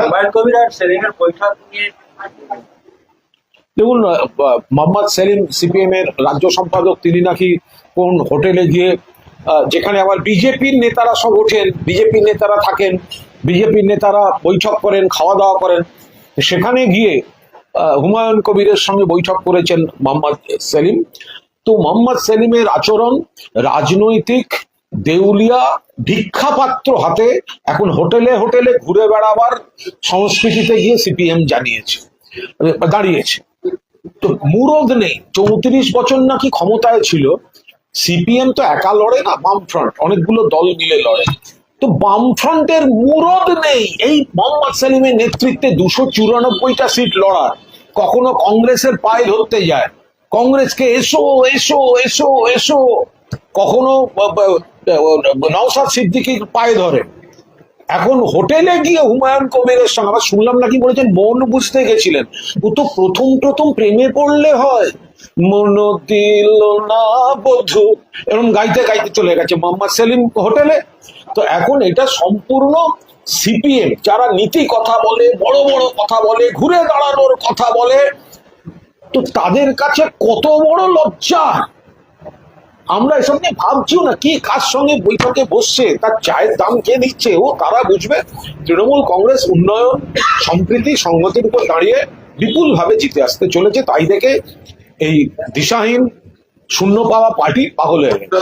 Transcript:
হুমায়ুন কবির আর সেলিমের বৈঠক নিয়ে দেখুন, মোহাম্মদ সেলিম সিপিএম এর রাজ্য সম্পাদক, তিনি নাকি কোন হোটেলে গিয়ে যেখানে আবার বিজেপির নেতারা সব ওঠেন, বিজেপির নেতারা থাকেন, বিজেপির নেতারা বৈঠক করেন, খাওয়া দাওয়া করেন, সেখানে গিয়ে হুমায়ুন কবিরের সঙ্গে বৈঠক করেছেন মোহাম্মদ সেলিম। তো মোহাম্মদ সেলিমের আচরণ রাজনৈতিক দেউলিয়া ভিক্ষাপাত্র হাতে এখন হোটেলে হোটেলে ঘুরে বেড়াবার সংস্কৃতিতে গিয়ে সিপিএম দাঁড়িয়েছে। তো মুরদ নেই, 34 বছর নাকি ক্ষমতায় ছিল। সিপিএম তো একা লড়ে না, বামফ্রন্ট অনেকগুলো দল মিলে লড়ে। তো বামফ্রন্টের মুরদ নেই এই মোহাম্মদ সেলিমের নেতৃত্বে 294টা সিট লড়ার। কখনো কংগ্রেসের পায়ে ধরতে যায়, কংগ্রেসকে এসো এসো এসো এসো, কখনো নওশাদ সিদ্দিকীর পায়ে ধরে। এখন হোটেলে গিয়ে হুমায়ুন কবিরের সঙ্গে আবার শুনলাম নাকি বলেছেন মন বুঝতে গেছিলেন। ও তো প্রথম প্রেমে পড়লে হয়, মন দিল না বধু, এরকম গাইতে গাইতে চলে গেছে মোহাম্মদ সেলিম হোটেলে। তো এখন এটা সম্পূর্ণ সিপিএম, যারা নীতি কথা বলে, বড় বড় কথা বলে, ঘুরে দাঁড়ানোর কথা বলে, তো তাদের কাছে কত বড় লজ্জা। আমরা এসব নিয়ে ভাবছিও না, কি কার সঙ্গে বৈঠকে বসছে, তার চায়ের দাম কে দিচ্ছে, ও তারা বুঝবে। তৃণমূল কংগ্রেস উন্নয়ন, সম্প্রীতি, সংহতির উপর দাঁড়িয়ে বিপুল ভাবে জিতে আসতে চলেছে। তাই দেখে এই দিশাহীন শূন্য পাওয়া পার্টি পাগল হয়ে গেছে।